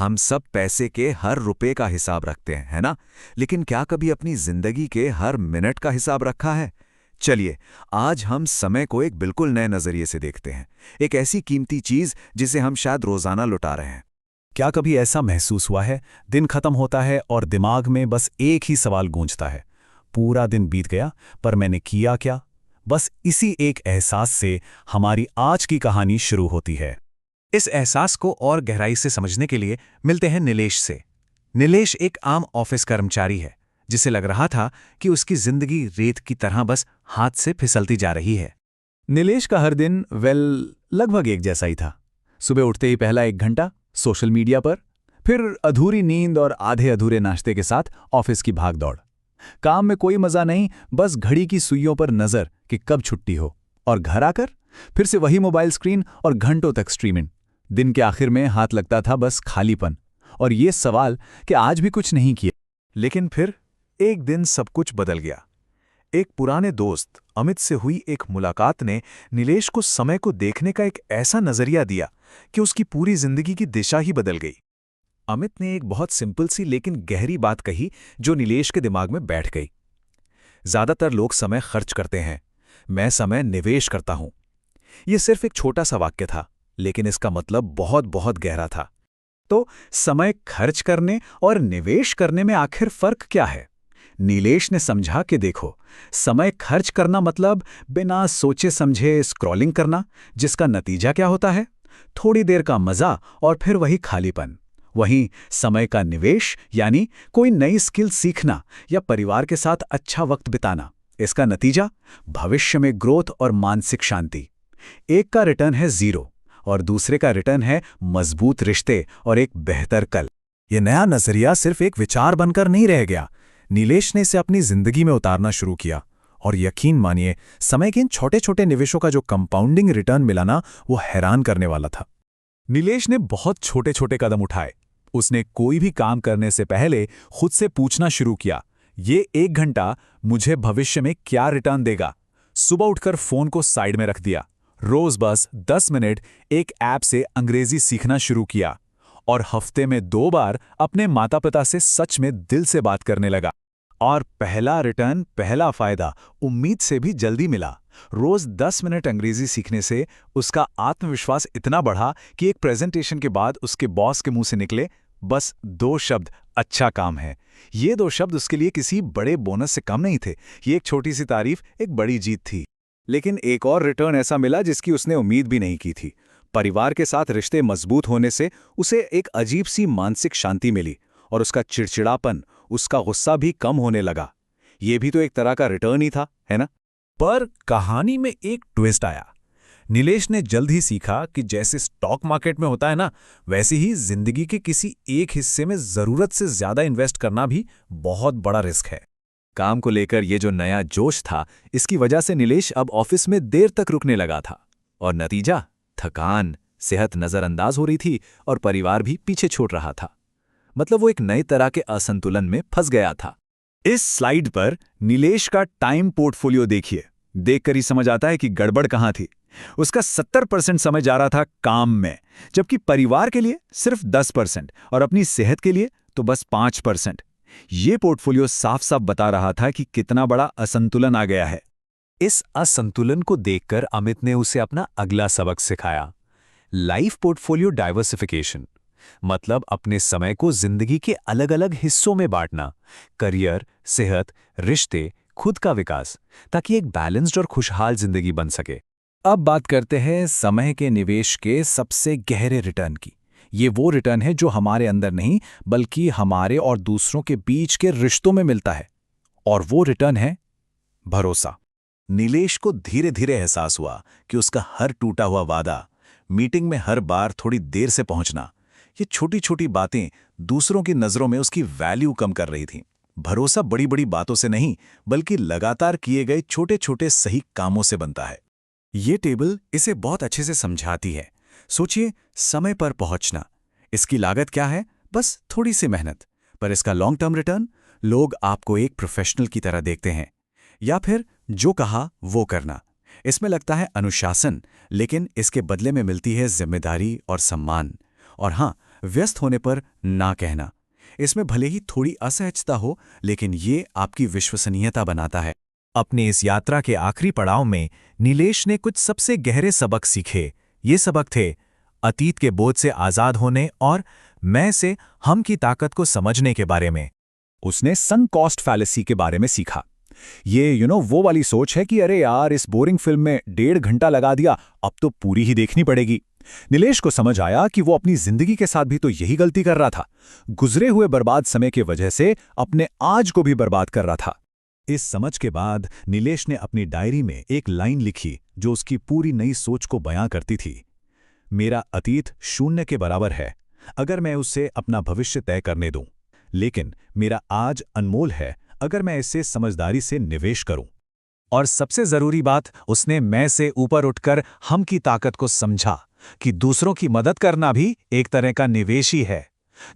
हम सब पैसे के हर रुपए का हिसाब रखते हैं, है ना? लेकिन क्या कभी अपनी जिंदगी के हर मिनट का हिसाब रखा है? चलिए, आज हम समय को एक बिल्कुल नए नजरिए से देखते हैं। एक ऐसी कीमती चीज जिसे हम शायद रोजाना लुटा रहे हैं। क्या कभी ऐसा महसूस हुआ है, दिन खत्म होता है और दिमाग में बस एक ही सवाल गूंजता है, पूरा दिन बीत गया पर मैंने किया क्या? बस इसी एक एहसास से हमारी आज की कहानी शुरू होती है। इस एहसास को और गहराई से समझने के लिए मिलते हैं नीलेश से। नीलेश एक आम ऑफिस कर्मचारी है जिसे लग रहा था कि उसकी जिंदगी रेत की तरह बस हाथ से फिसलती जा रही है। नीलेश का हर दिन लगभग एक जैसा ही था। सुबह उठते ही पहला 1 घंटा सोशल मीडिया पर, फिर अधूरी नींद और आधे अधूरे नाश्ते के साथ ऑफिस की भागदौड़। काम में कोई मजा नहीं, बस घड़ी की सुइयों पर नजर कि कब छुट्टी हो, और घर आकर फिर से वही मोबाइल स्क्रीन और घंटों तक स्ट्रीमिंग। दिन के आखिर में हाथ लगता था बस खालीपन और ये सवाल कि आज भी कुछ नहीं किया। लेकिन फिर एक दिन सब कुछ बदल गया। एक पुराने दोस्त अमित से हुई एक मुलाकात ने नीलेश को समय को देखने का एक ऐसा नजरिया दिया कि उसकी पूरी जिंदगी की दिशा ही बदल गई। अमित ने एक बहुत सिंपल सी लेकिन गहरी बात कही जो नीलेश के दिमाग में बैठ गई। ज्यादातर लोग समय खर्च करते हैं, मैं समय निवेश करता हूं। यह सिर्फ एक छोटा सा वाक्य था, लेकिन इसका मतलब बहुत बहुत गहरा था। तो समय खर्च करने और निवेश करने में आखिर फर्क क्या है? नीलेश ने समझा कि देखो, समय खर्च करना मतलब बिना सोचे समझे स्क्रॉलिंग करना, जिसका नतीजा क्या होता है? थोड़ी देर का मजा और फिर वही खालीपन। वहीं समय का निवेश यानी कोई नई स्किल सीखना या परिवार के साथ अच्छा वक्त बिताना, इसका नतीजा भविष्य में ग्रोथ और मानसिक शांति। एक का रिटर्न है 0 और दूसरे का रिटर्न है मजबूत रिश्ते और एक बेहतर कल। ये नया नजरिया सिर्फ एक विचार बनकर नहीं रह गया, नीलेश ने इसे अपनी जिंदगी में उतारना शुरू किया। और यकीन मानिए, समय के इन छोटे छोटे निवेशों का जो कंपाउंडिंग रिटर्न मिला ना, वो हैरान करने वाला था। नीलेश ने बहुत छोटे छोटे कदम उठाए। उसने कोई भी काम करने से पहले खुद से पूछना शुरू किया, ये 1 घंटा मुझे भविष्य में क्या रिटर्न देगा? सुबह उठकर फोन को साइड में रख दिया। रोज बस 10 मिनट एक ऐप से अंग्रेजी सीखना शुरू किया और हफ्ते में 2 बार अपने माता पिता से सच में दिल से बात करने लगा। और पहला रिटर्न, पहला फायदा उम्मीद से भी जल्दी मिला। रोज 10 मिनट अंग्रेजी सीखने से उसका आत्मविश्वास इतना बढ़ा कि एक प्रेजेंटेशन के बाद उसके बॉस के मुंह से निकले बस 2 शब्द, अच्छा काम है। ये 2 शब्द उसके लिए किसी बड़े बोनस से कम नहीं थे। ये एक छोटी सी तारीफ एक बड़ी जीत थी। लेकिन एक और रिटर्न ऐसा मिला जिसकी उसने उम्मीद भी नहीं की थी। परिवार के साथ रिश्ते मजबूत होने से उसे एक अजीब सी मानसिक शांति मिली और उसका चिड़चिड़ापन, उसका गुस्सा भी कम होने लगा। ये भी तो एक तरह का रिटर्न ही था, है ना? पर कहानी में एक ट्विस्ट आया। नीलेश ने जल्द ही सीखा कि जैसे स्टॉक मार्केट में होता है ना, वैसे ही जिंदगी के किसी एक हिस्से में जरूरत से ज्यादा इन्वेस्ट करना भी बहुत बड़ा रिस्क है। काम को लेकर ये जो नया जोश था, इसकी वजह से नीलेश अब ऑफिस में देर तक रुकने लगा था और नतीजा थकान, सेहत नजरअंदाज हो रही थी और परिवार भी पीछे छोड़ रहा था। मतलब वो एक नई तरह के असंतुलन में फंस गया था। इस स्लाइड पर नीलेश का टाइम पोर्टफोलियो देखिए। देखकर ही समझ आता है कि गड़बड़ कहां थी। उसका 70% समय जा रहा था काम में, जबकि परिवार के लिए सिर्फ 10% और अपनी सेहत के लिए तो बस 5%। ये पोर्टफोलियो साफ साफ बता रहा था कि कितना बड़ा असंतुलन आ गया है। इस असंतुलन को देखकर अमित ने उसे अपना अगला सबक सिखाया, लाइफ पोर्टफोलियो डाइवर्सिफिकेशन। मतलब अपने समय को जिंदगी के अलग अलग हिस्सों में बांटना, करियर, सेहत, रिश्ते, खुद का विकास, ताकि एक बैलेंस्ड और खुशहाल जिंदगी बन सके। अब बात करते हैं समय के निवेश के सबसे गहरे रिटर्न की। ये वो रिटर्न है जो हमारे अंदर नहीं बल्कि हमारे और दूसरों के बीच के रिश्तों में मिलता है, और वो रिटर्न है भरोसा। नीलेश को धीरे धीरे एहसास हुआ कि उसका हर टूटा हुआ वादा, मीटिंग में हर बार थोड़ी देर से पहुंचना, ये छोटी छोटी बातें दूसरों की नजरों में उसकी वैल्यू कम कर रही थीं। भरोसा बड़ी बड़ी बातों से नहीं बल्कि लगातार किए गए छोटे छोटे सही कामों से बनता है। ये टेबल इसे बहुत अच्छे से समझाती है। सोचिए, समय पर पहुंचना, इसकी लागत क्या है? बस थोड़ी सी मेहनत, पर इसका लॉन्ग टर्म रिटर्न, लोग आपको एक प्रोफेशनल की तरह देखते हैं। या फिर जो कहा वो करना, इसमें लगता है अनुशासन, लेकिन इसके बदले में मिलती है जिम्मेदारी और सम्मान। और हाँ, व्यस्त होने पर ना कहना। इसमें भले ही थोड़ी असहजता हो, लेकिन ये आपकी विश्वसनीयता बनाता है। अपनी इस यात्रा के आखिरी पड़ाव में नीलेश ने कुछ सबसे गहरे सबक सीखे। ये सबक थे अतीत के बोझ से आज़ाद होने और मैं से हम की ताकत को समझने के बारे में। उसने संक कॉस्ट फैलेसी के बारे में सीखा। ये वो वाली सोच है कि अरे यार, इस बोरिंग फिल्म में 1.5 घंटा लगा दिया, अब तो पूरी ही देखनी पड़ेगी। नीलेश को समझ आया कि वो अपनी जिंदगी के साथ भी तो यही गलती कर रहा था। गुजरे हुए बर्बाद समय की वजह से अपने आज को भी बर्बाद कर रहा था। इस समझ के बाद नीलेश ने अपनी डायरी में एक लाइन लिखी जो उसकी पूरी नई सोच को बयां करती थी। मेरा अतीत 0 के बराबर है अगर मैं उससे अपना भविष्य तय करने दूं, लेकिन मेरा आज अनमोल है अगर मैं इसे समझदारी से निवेश करूं। और सबसे जरूरी बात, उसने मैं से ऊपर उठकर हम की ताकत को समझा कि दूसरों की मदद करना भी एक तरह का निवेश ही है।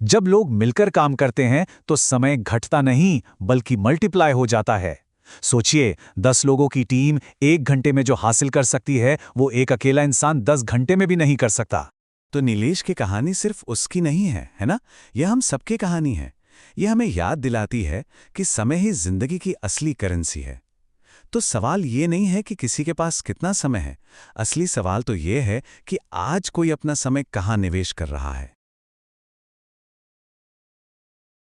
जब लोग मिलकर काम करते हैं तो समय घटता नहीं बल्कि मल्टीप्लाई हो जाता है। सोचिए, 10 लोगों की टीम 1 घंटे में जो हासिल कर सकती है वो एक अकेला इंसान 10 घंटे में भी नहीं कर सकता। तो नीलेश की कहानी सिर्फ उसकी नहीं है ना? यह हम सबकी कहानी है। यह हमें याद दिलाती है कि समय ही जिंदगी की असली करेंसी है। तो सवाल ये नहीं है कि किसी के पास कितना समय है, असली सवाल तो ये है कि आज कोई अपना समय कहाँ निवेश कर रहा है।